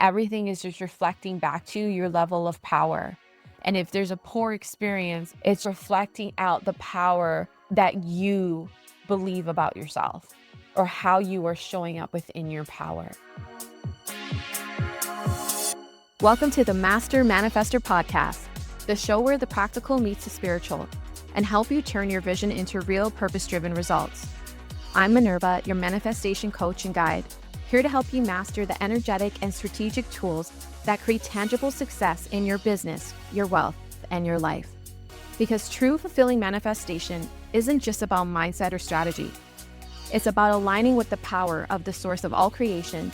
everything is just reflecting back to your level of power. And if there's a poor experience, it's reflecting out the power that you believe about yourself or how you are showing up within your power. Welcome to the Master Manifestor podcast, the show where the practical meets the spiritual and help you turn your vision into real purpose-driven results. I'm Minerva, your manifestation coach and guide, here to help you master the energetic and strategic tools that create tangible success in your business, your wealth, and your life. Because true fulfilling manifestation isn't just about mindset or strategy. It's about aligning with the power of the source of all creation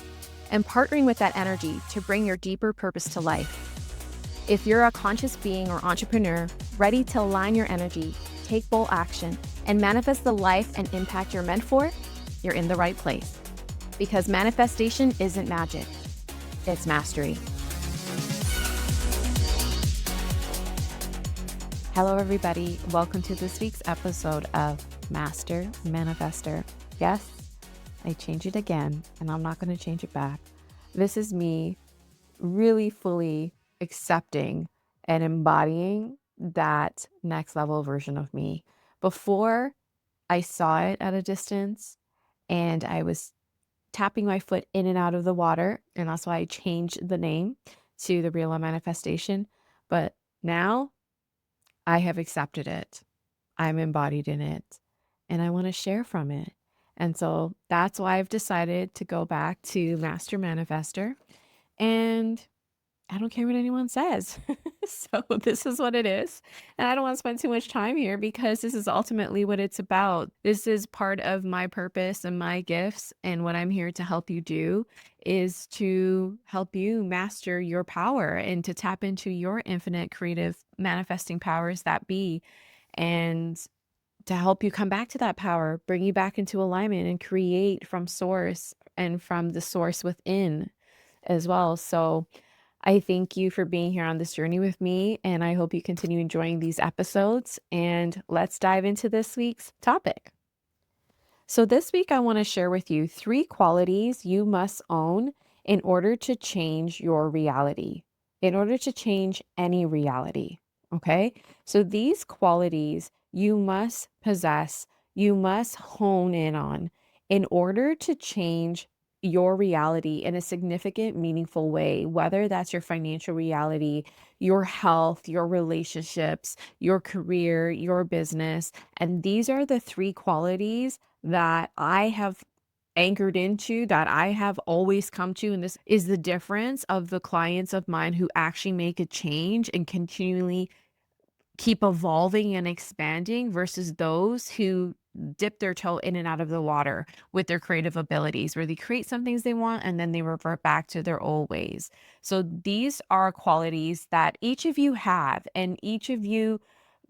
and partnering with that energy to bring your deeper purpose to life. If you're a conscious being or entrepreneur ready to align your energy, take bold action, and manifest the life and impact you're meant for, you're in the right place. Because manifestation isn't magic, it's mastery. Hello, everybody. Welcome to this week's episode of Master Manifestor. Yes, I changed it again, and I'm not going to change it back. This is me really fully accepting and embodying that next level version of me. Before, I saw it at a distance and I was tapping my foot in and out of the water, and that's why I changed the name to the Real Manifestation. But now I have accepted it. I'm embodied in it, and I want to share from it. And so that's why I've decided to go back to Master Manifestor, and I don't care what anyone says. So this is what it is. And I don't want to spend too much time here because this is ultimately what it's about. This is part of my purpose and my gifts. And what I'm here to help you do is to help you master your power and to tap into your infinite creative manifesting powers that be, and to help you come back to that power, bring you back into alignment and create from source and from the source within as well. So I thank you for being here on this journey with me, and I hope you continue enjoying these episodes. And let's dive into this week's topic. So this week, I want to share with you 3 qualities you must own in order to change your reality, in order to change any reality. Okay. So these qualities you must possess, you must hone in on in order to change your reality in a significant, meaningful way, whether that's your financial reality, your health, your relationships, your career, your business. And these are the 3 qualities that I have anchored into, that I have always come to. And this is the difference of the clients of mine who actually make a change and continually keep evolving and expanding versus those who dip their toe in and out of the water with their creative abilities, where they create some things they want and then they revert back to their old ways. So these are qualities that each of you have, and each of you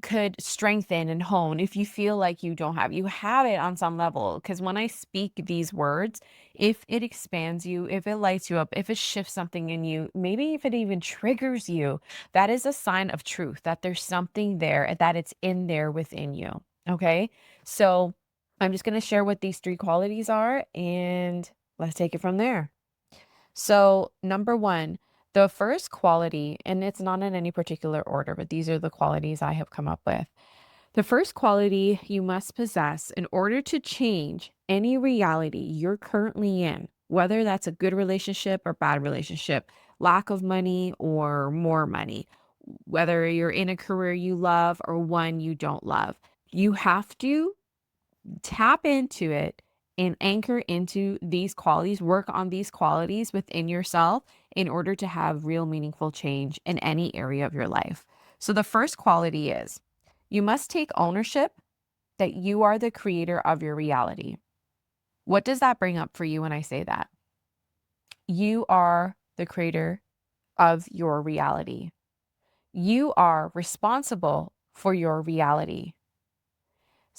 could strengthen and hone. If you feel like you don't have, you have it on some level. Because when I speak these words, if it expands you, if it lights you up, if it shifts something in you, maybe if it even triggers you, that is a sign of truth, that there's something there, that it's in there within you. Okay. So I'm just going to share what these 3 qualities are, and let's take it from there. So, number 1, the first quality, and it's not in any particular order, but these are the qualities I have come up with. The first quality you must possess in order to change any reality you're currently in, whether that's a good relationship or bad relationship, lack of money or more money, whether you're in a career you love or one you don't love, you have to tap into it and anchor into these qualities, work on these qualities within yourself in order to have real meaningful change in any area of your life. So the first quality is you must take ownership that you are the creator of your reality. What does that bring up for you when I say that? You are the creator of your reality. You are responsible for your reality.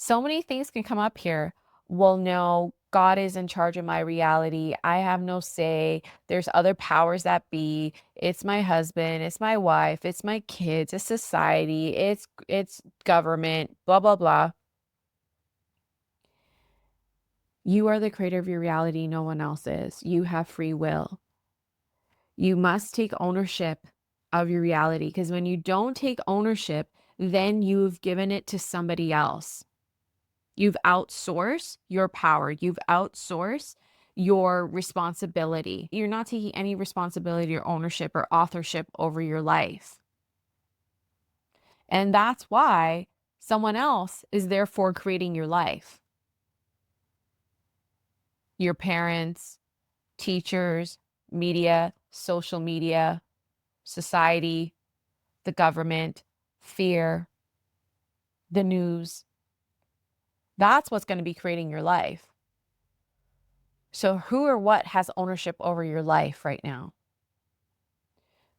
So many things can come up here. Well, no, God is in charge of my reality. I have no say. There's other powers that be. It's my husband, it's my wife, it's my kids, it's society, it's government, blah blah blah. You are the creator of your reality, no one else is. You have free will. You must take ownership of your reality, because when you don't take ownership, then you've given it to somebody else. You've outsourced your power. You've outsourced your responsibility. You're not taking any responsibility or ownership or authorship over your life. And that's why someone else is therefore creating your life. Your parents, teachers, media, social media, society, the government, fear, the news. That's what's going to be creating your life. So who or what has ownership over your life right now?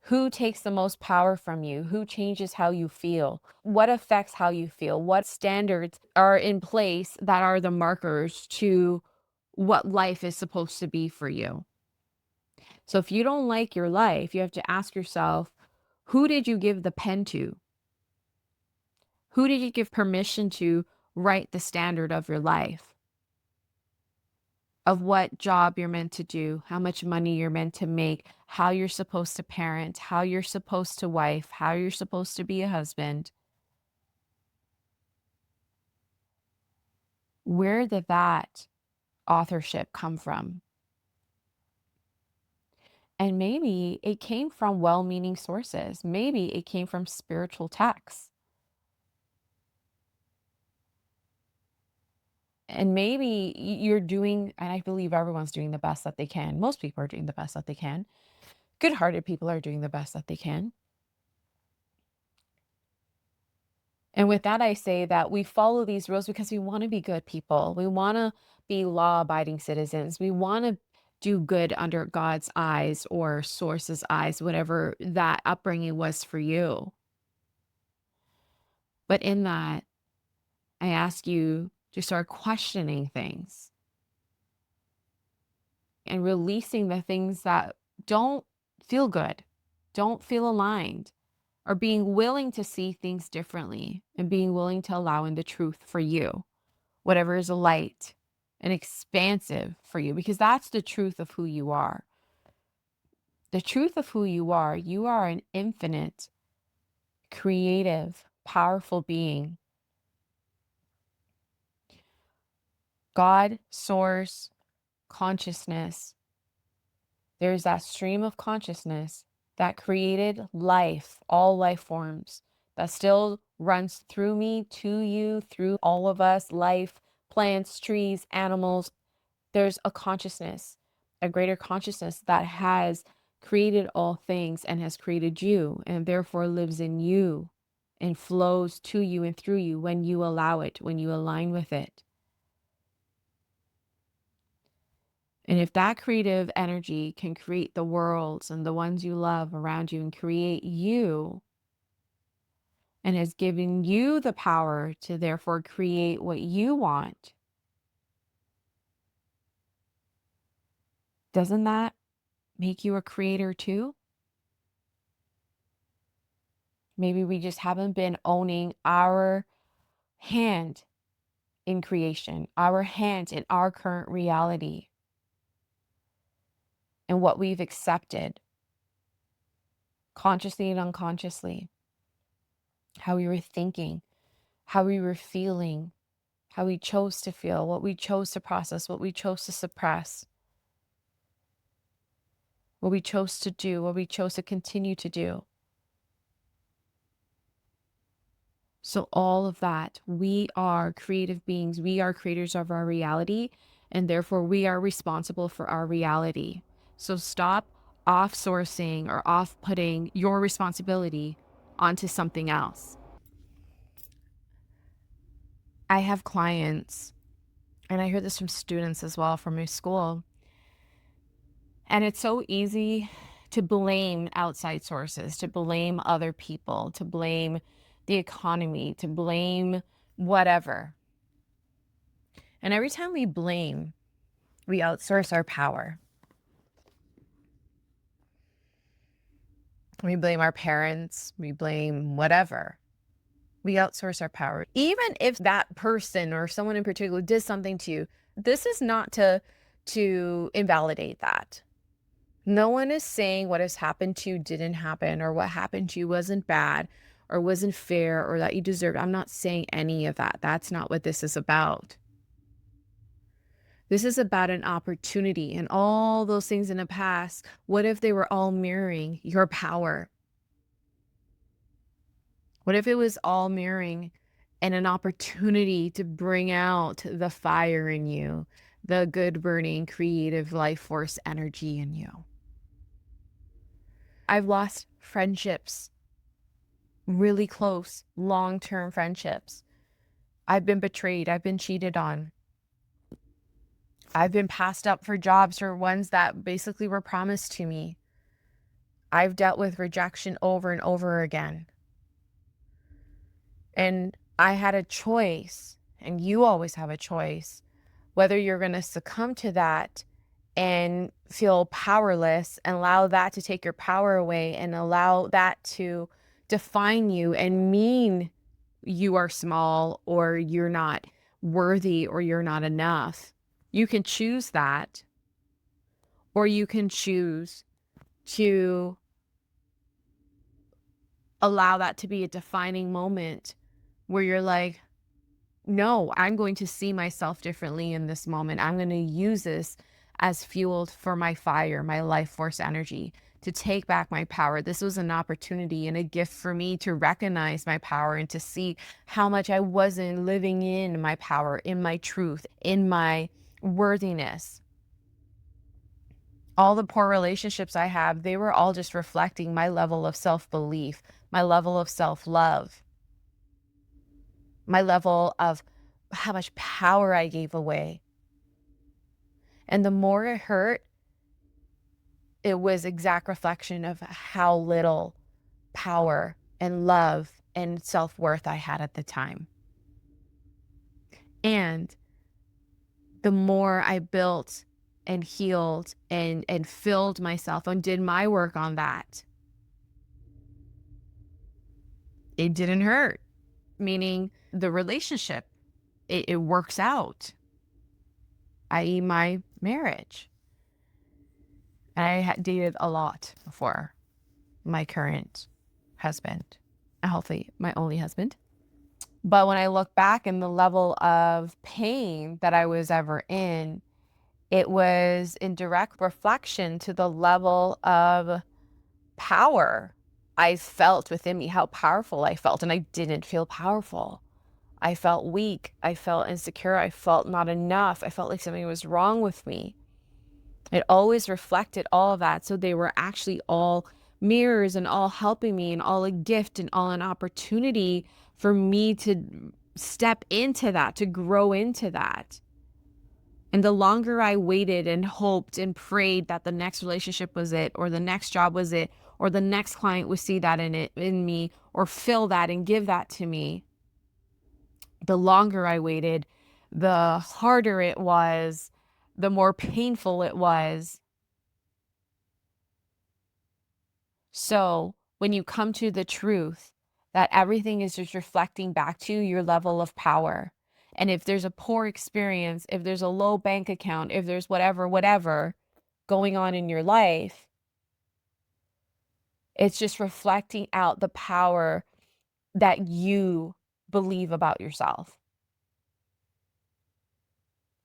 Who takes the most power from you? Who changes how you feel? What affects how you feel? What standards are in place that are the markers to what life is supposed to be for you? So if you don't like your life, you have to ask yourself, who did you give the pen to? Who did you give permission to write the standard of your life? Of what job you're meant to do, how much money you're meant to make, how you're supposed to parent, how you're supposed to wife, how you're supposed to be a husband. Where did that authorship come from? And maybe it came from well-meaning sources. Maybe it came from spiritual texts. And maybe you're doing, and I believe everyone's doing the best that they can. Most people are doing the best that they can. Good-hearted people are doing the best that they can. And with that, I say that we follow these rules because we want to be good people. We want to be law-abiding citizens. We want to do good under God's eyes or source's eyes, whatever that upbringing was for you. But in that, I ask you to start questioning things and releasing the things that don't feel good, don't feel aligned, or being willing to see things differently and being willing to allow in the truth for you, whatever is light and expansive for you, because that's the truth of who you are. The truth of who you are an infinite, creative, powerful being. God, source, consciousness. There's that stream of consciousness that created life, all life forms, that still runs through me, to you, through all of us, life, plants, trees, animals. There's a consciousness, a greater consciousness that has created all things and has created you, and therefore lives in you and flows to you and through you when you allow it, when you align with it. And if that creative energy can create the worlds and the ones you love around you and create you, and has given you the power to therefore create what you want, doesn't that make you a creator too? Maybe we just haven't been owning our hand in creation, our hand in our current reality, and what we've accepted consciously and unconsciously, how we were thinking, how we were feeling, how we chose to feel, what we chose to process, what we chose to suppress, what we chose to do, what we chose to continue to do. So all of that, we are creative beings. We are creators of our reality, and therefore we are responsible for our reality. So stop off-sourcing or off-putting your responsibility onto something else. I have clients, and I hear this from students as well from my school, and it's so easy to blame outside sources, to blame other people, to blame the economy, to blame whatever. And every time we blame, we outsource our power. We blame our parents, we blame whatever. We outsource our power. Even if that person or someone in particular did something to you, this is not to invalidate that. No one is saying what has happened to you didn't happen, or what happened to you wasn't bad, or wasn't fair, or that you deserved. I'm not saying any of that. That's not what this is about. This is about an opportunity, and all those things in the past. What if they were all mirroring your power? What if it was all mirroring and an opportunity to bring out the fire in you, the good burning, creative life force energy in you? I've lost friendships, really close, long-term friendships. I've been betrayed. I've been cheated on. I've been passed up for jobs or ones that basically were promised to me. I've dealt with rejection over and over again. And I had a choice, and you always have a choice, whether you're going to succumb to that and feel powerless and allow that to take your power away and allow that to define you and mean you are small or you're not worthy or you're not enough. You can choose that, or you can choose to allow that to be a defining moment where you're like, no, I'm going to see myself differently in this moment. I'm going to use this as fuel for my fire, my life force energy, to take back my power. This was an opportunity and a gift for me to recognize my power and to see how much I wasn't living in my power, in my truth, in my worthiness. All the poor relationships I have, they were all just reflecting my level of self-belief, my level of self-love, my level of how much power I gave away. And the more it hurt, it was exact reflection of how little power and love and self-worth I had at the time. And the more I built and healed and filled myself and did my work on that, it didn't hurt. Meaning the relationship, it works out, i.e. my marriage. And I had dated a lot before my current husband, healthy, my only husband. But when I look back in the level of pain that I was ever in, it was in direct reflection to the level of power I felt within me, how powerful I felt. And I didn't feel powerful. I felt weak. I felt insecure. I felt not enough. I felt like something was wrong with me. It always reflected all of that. So they were actually all mirrors and all helping me and all a gift and all an opportunity for me to step into that, to grow into that. And the longer I waited and hoped and prayed that the next relationship was it, or the next job was it, or the next client would see that in me, or fill that and give that to me, the longer I waited, the harder it was, the more painful it was. So when you come to the truth that everything is just reflecting back to your level of power, and if there's a poor experience, if there's a low bank account, if there's whatever going on in your life, it's just reflecting out the power that you believe about yourself,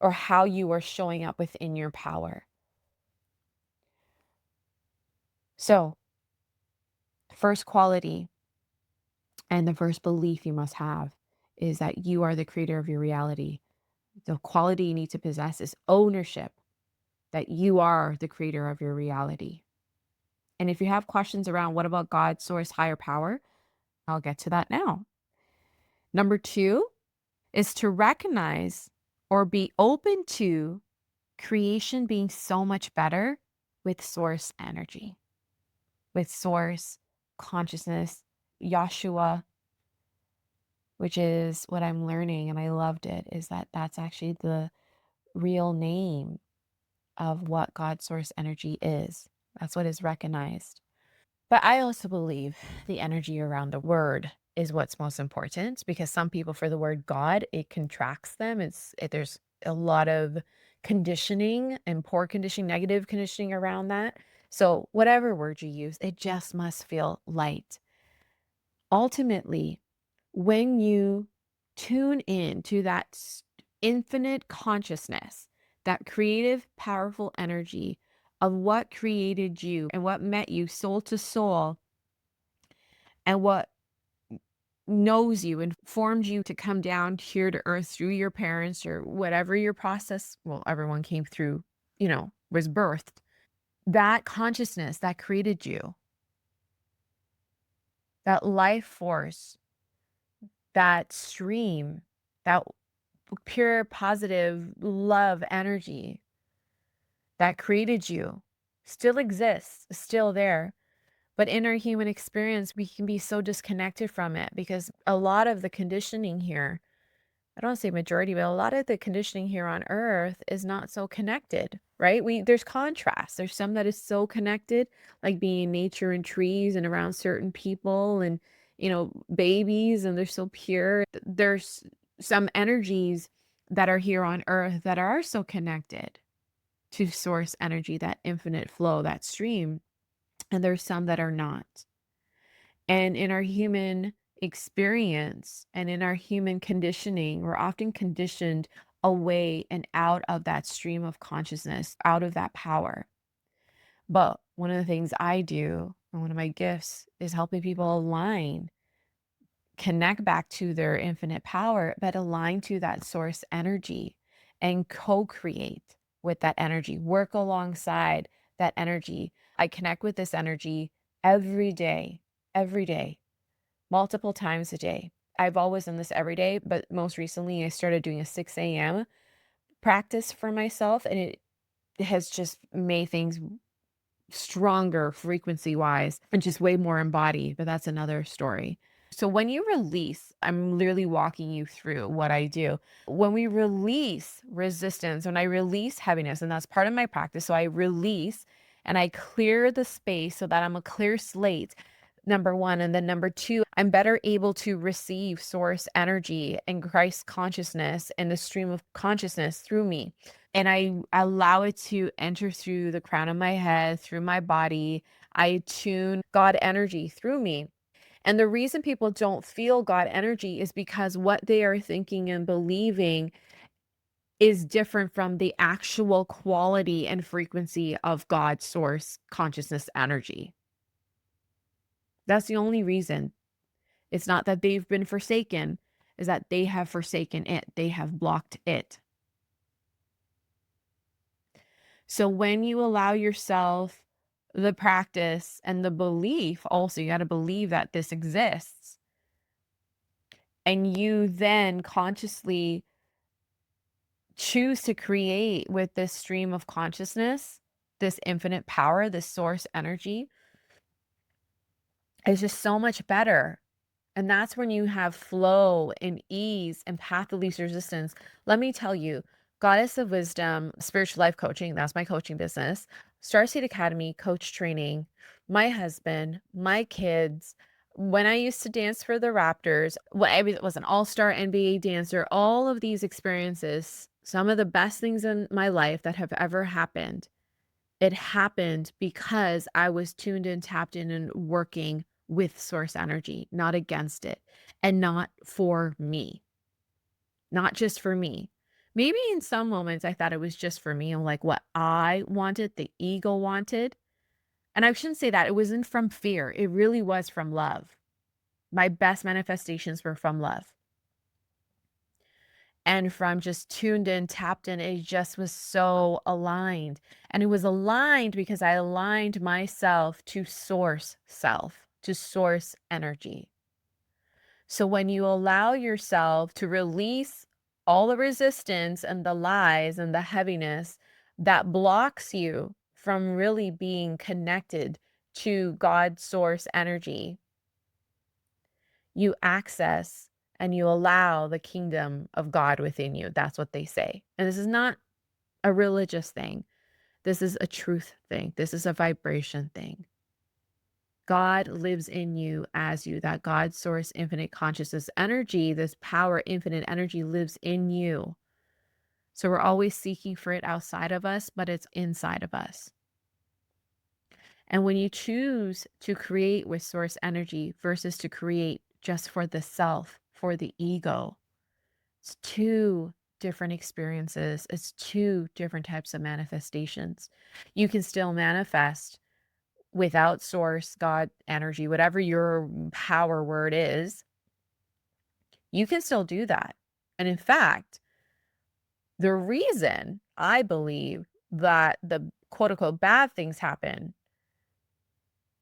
or how you are showing up within your power. So, first quality and the first belief you must have is that you are the creator of your reality. The quality you need to possess is ownership, that you are the creator of your reality. And if you have questions around what about God, source, higher power, I'll get to that now. Number 2 is to recognize or be open to creation being so much better with source energy, with source consciousness, Yahshua, which is what I'm learning, and I loved it, is that that's actually the real name of what God source energy is. That's what is recognized. But I also believe the energy around the word is what's most important, because some people, for the word God, it contracts them. There's a lot of conditioning and poor conditioning, negative conditioning around that. So, whatever word you use, it just must feel light. Ultimately, when you tune in to that infinite consciousness, that creative, powerful energy of what created you and what met you soul to soul, and what knows you and formed you to come down here to earth through your parents or whatever your process, well, everyone came through, was birthed. That consciousness that created you, that life force, that stream, that pure positive love energy that created you still exists, still there. But in our human experience, we can be so disconnected from it because a lot of the conditioning here, I don't say majority, but a lot of the conditioning here on earth is not so connected, right? There's contrast. There's some that is so connected, like being in nature and trees and around certain people and, babies, and they're so pure. There's some energies that are here on earth that are so connected to source energy, that infinite flow, that stream. And there's some that are not. And in our human experience and in our human conditioning, we're often conditioned away and out of that stream of consciousness, out of that power. But one of the things I do, and one of my gifts, is helping people align, connect back to their infinite power, but align to that source energy and co create with that energy, work alongside that energy. I connect with this energy every day, multiple times a day. I've always done this every day, but most recently I started doing a 6 a.m. practice for myself, and it has just made things stronger frequency wise and just way more embodied, but that's another story. So when you release, I'm literally walking you through what I do. When we release resistance, when I release heaviness, and that's part of my practice. So I release and I clear the space so that I'm a clear slate. Number one. And then number two, I'm better able to receive source energy and Christ consciousness and the stream of consciousness through me. And I allow it to enter through the crown of my head, through my body. I tune God energy through me. And the reason people don't feel God energy is because what they are thinking and believing is different from the actual quality and frequency of God's source consciousness energy. That's the only reason. It's not that they've been forsaken, is that they have forsaken it. They have blocked it. So when you allow yourself the practice and the belief, also, you got to believe that this exists. And you then consciously choose to create with this stream of consciousness, this infinite power, this source energy, is just so much better. And that's when you have flow and ease and path of least resistance. Let me tell you, Goddess of Wisdom, Spiritual Life Coaching, that's my coaching business, Starseed Academy, coach training, my husband, my kids. When I used to dance for the Raptors, I was an all-star NBA dancer, all of these experiences, some of the best things in my life that have ever happened, it happened because I was tuned in, tapped in, and working with source energy, not against it, and not for me, not just for me. Maybe in some moments I thought it was just for me and like what I wanted, the ego wanted. And I shouldn't say that. It wasn't from fear. It really was from love. My best manifestations were from love. And from just tuned in, tapped in, it just was so aligned. And it was aligned because I aligned myself to source self, to source energy. So when you allow yourself to release all the resistance and the lies and the heaviness that blocks you from really being connected to God's source energy, you access and you allow the kingdom of God within you. That's what they say. And this is not a religious thing. This is a truth thing. This is a vibration thing. God lives in you as you. That God source, infinite consciousness energy, this power, infinite energy lives in you. So we're always seeking for it outside of us, but it's inside of us. And when you choose to create with source energy versus to create just for the self, for the ego, it's two different experiences. It's two different types of manifestations. You can still manifest without source, God, energy, whatever your power word is. You can still do that. And in fact, the reason I believe that the quote unquote bad things happen,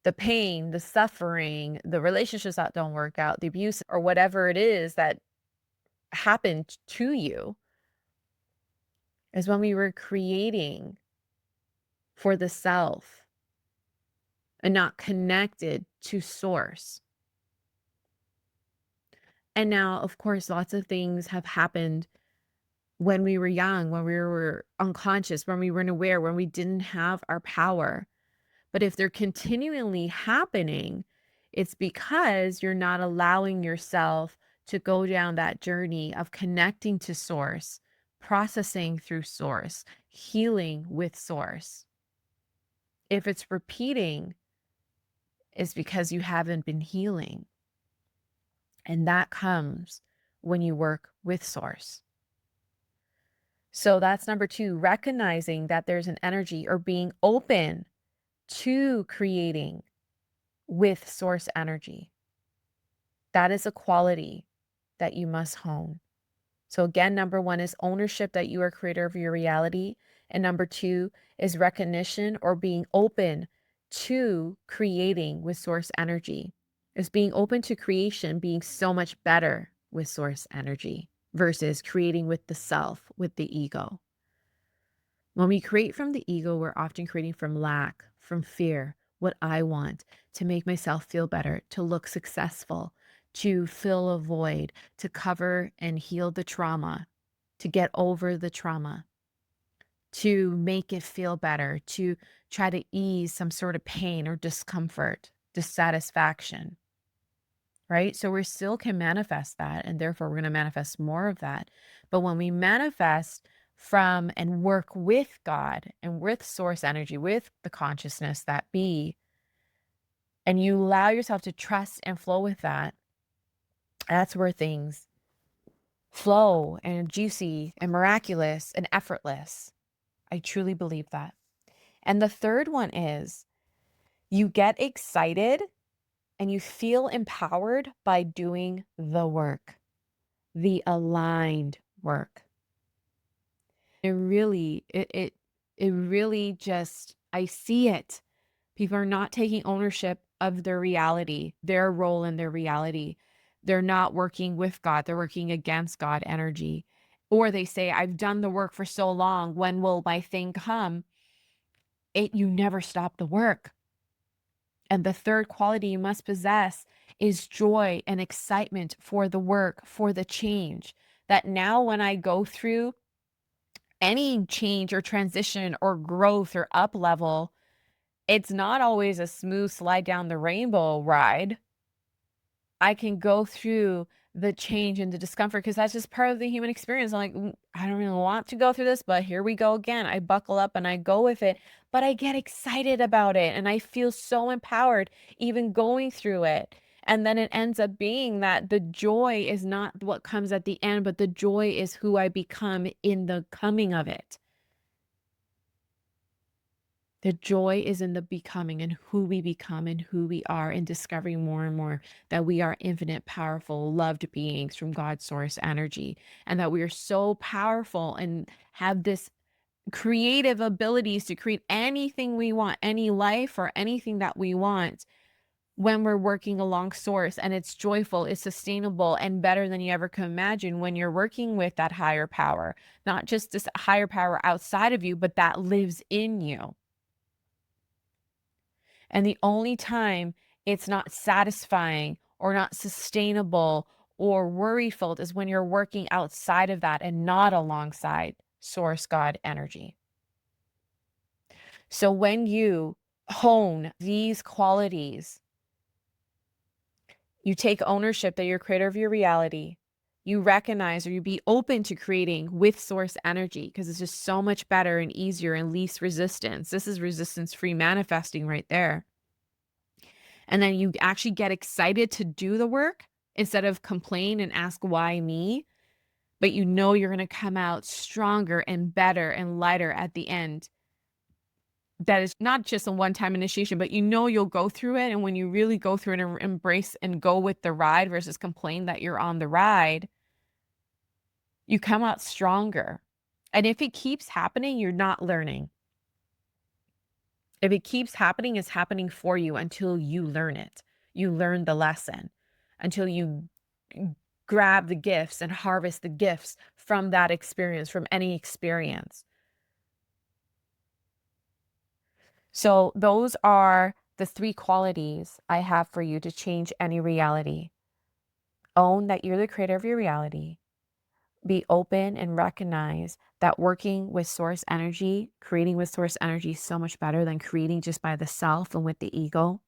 the pain, the suffering, the relationships that don't work out, the abuse, or whatever it is that happened to you, is when we were creating for the self and not connected to source. And now, of course, lots of things have happened when we were young, when we were unconscious, when we weren't aware, when we didn't have our power. But if they're continually happening, it's because you're not allowing yourself to go down that journey of connecting to source, processing through source, healing with source. If it's repeating, it's because you haven't been healing. And that comes when you work with source. So that's number 2, recognizing that there's an energy or being open to creating with source energy. That is a quality that you must hone. So again, number 1 is ownership that you are creator of your reality. And number 2 is recognition or being open to creating with source energy. Is being open to creation being so much better with source energy versus creating with the self, with the ego. When we create from the ego, we're often creating from lack, from fear, what I want, to make myself feel better, to look successful, to fill a void, to cover and heal the trauma, to get over the trauma, to make it feel better, to try to ease some sort of pain or discomfort, dissatisfaction, right? So we still can manifest that, and therefore we're going to manifest more of that. But when we manifest from and work with God and with source energy, with the consciousness that be, and you allow yourself to trust and flow with that, that's where things flow and juicy and miraculous and effortless. I truly believe that. And the third one is you get excited and you feel empowered by doing the work, the aligned work. It really just, I see it. People are not taking ownership of their reality, their role in their reality. They're not working with God, they're working against God energy. Or they say, I've done the work for so long, when will my thing come? You never stop the work. And the third quality you must possess is joy and excitement for the work, for the change. That now when I go through any change or transition or growth or up level, it's not always a smooth slide down the rainbow ride. I can go through the change and the discomfort because that's just part of the human experience. I'm like, I don't really want to go through this, but here we go again. I buckle up and I go with it, but I get excited about it and I feel so empowered even going through it. And then it ends up being that the joy is not what comes at the end, but the joy is who I become in the coming of it. The joy is in the becoming and who we become and who we are, and discovering more and more that we are infinite, powerful, loved beings from God's source energy, and that we are so powerful and have this creative abilities to create anything we want, any life or anything that we want when we're working along source. And it's joyful, it's sustainable, and better than you ever could imagine when you're working with that higher power, not just this higher power outside of you, but that lives in you. And the only time it's not satisfying or not sustainable or worry filled is when you're working outside of that and not alongside source God energy. So when you hone these qualities, you take ownership that you're creator of your reality. you recognize or you be open to creating with source energy because it's just so much better and easier and least resistance. This is resistance-free manifesting right there. And then you actually get excited to do the work instead of complain and ask why me, but you know you're going to come out stronger and better and lighter at the end. That is not just a one-time initiation, but you know you'll go through it. And when you really go through it and embrace and go with the ride versus complain that you're on the ride, you come out stronger. And if it keeps happening, you're not learning. If it keeps happening, it's happening for you until you learn it. You learn the lesson until you grab the gifts and harvest the gifts from that experience, from any experience. So those are the 3 qualities I have for you to change any reality. Own that you're the creator of your reality. Be open and recognize that working with source energy, creating with source energy is so much better than creating just by the self and with the ego.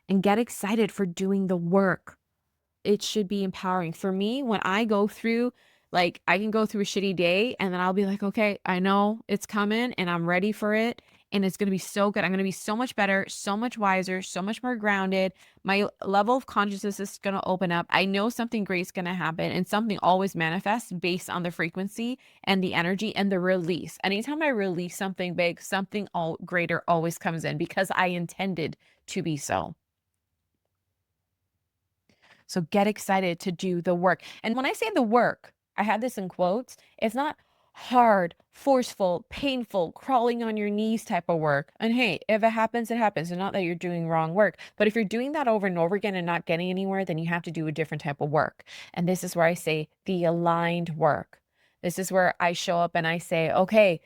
And get excited for doing the work. It should be empowering. For me, when I go through, like, I can go through a shitty day and then I'll be like, okay, I know it's coming and I'm ready for it. And it's going to be so good. I'm going to be so much better, so much wiser, so much more grounded. My level of consciousness is going to open up. I know something great is going to happen, and something always manifests based on the frequency and the energy and the release. Anytime I release something big, something greater always comes in because I intended to be so. So get excited to do the work. And when I say the work, I had this in quotes. It's not hard, forceful, painful, crawling on your knees type of work. And hey, if it happens, it happens. And not that you're doing wrong work. But if you're doing that over and over again and not getting anywhere, then you have to do a different type of work. And this is where I say the aligned work. This is where I show up and I say, okay,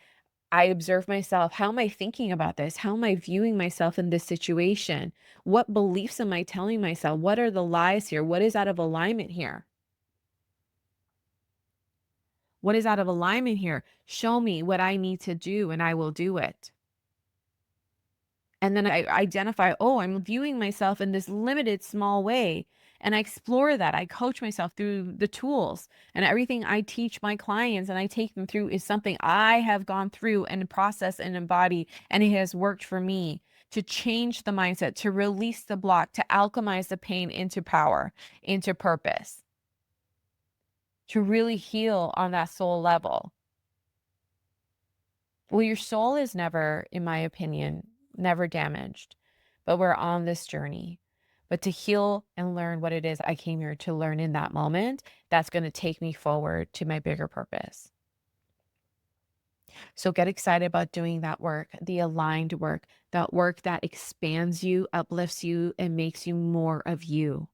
I observe myself. How am I thinking about this? How am I viewing myself in this situation? What beliefs am I telling myself? What are the lies here? What is out of alignment here? What is out of alignment here? Show me what I need to do and I will do it. And then I identify, oh, I'm viewing myself in this limited, small way. And I explore that. I coach myself through the tools, and everything I teach my clients and I take them through is something I have gone through and processed and embodied. And it has worked for me to change the mindset, to release the block, to alchemize the pain into power, into purpose, to really heal on that soul level. Well, your soul is never, in my opinion, never damaged, but we're on this journey. But to heal and learn what it is I came here to learn in that moment, that's going to take me forward to my bigger purpose. So get excited about doing that work, the aligned work, that work that expands you, uplifts you, and makes you more of you.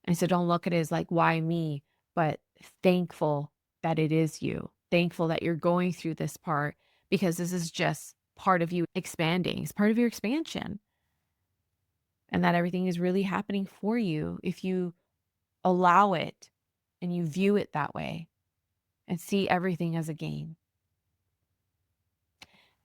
And so don't look at it as like, why me? But thankful that it is you. Thankful that you're going through this part, because this is just part of you expanding. It's part of your expansion. And that everything is really happening for you if you allow it and you view it that way and see everything as a game.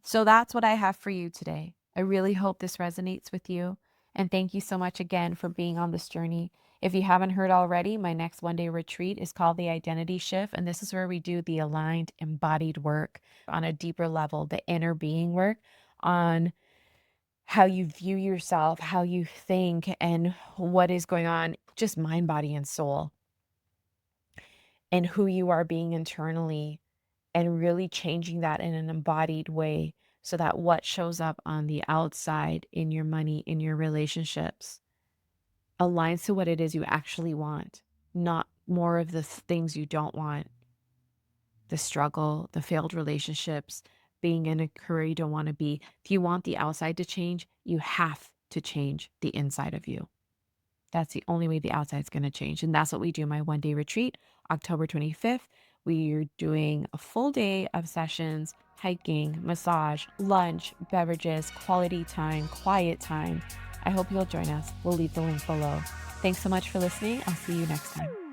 So that's what I have for you today. I really hope this resonates with you. And thank you so much again for being on this journey. If you haven't heard already, my next one-day retreat is called the Identity Shift. And this is where we do the aligned, embodied work on a deeper level, the inner being work on how you view yourself, how you think, and what is going on, just mind, body, and soul, and who you are being internally, and really changing that in an embodied way so that what shows up on the outside in your money, in your relationships, aligns to what it is you actually want, not more of the things you don't want, the struggle, the failed relationships, being in a career you don't want to be. If you want the outside to change, you have to change the inside of you. That's the only way the outside's going to change. And that's what we do in my one-day retreat, October 25th. We're doing a full day of sessions, hiking, massage, lunch, beverages, quality time, quiet time. I hope you'll join us. We'll leave the link below. Thanks so much for listening. I'll see you next time.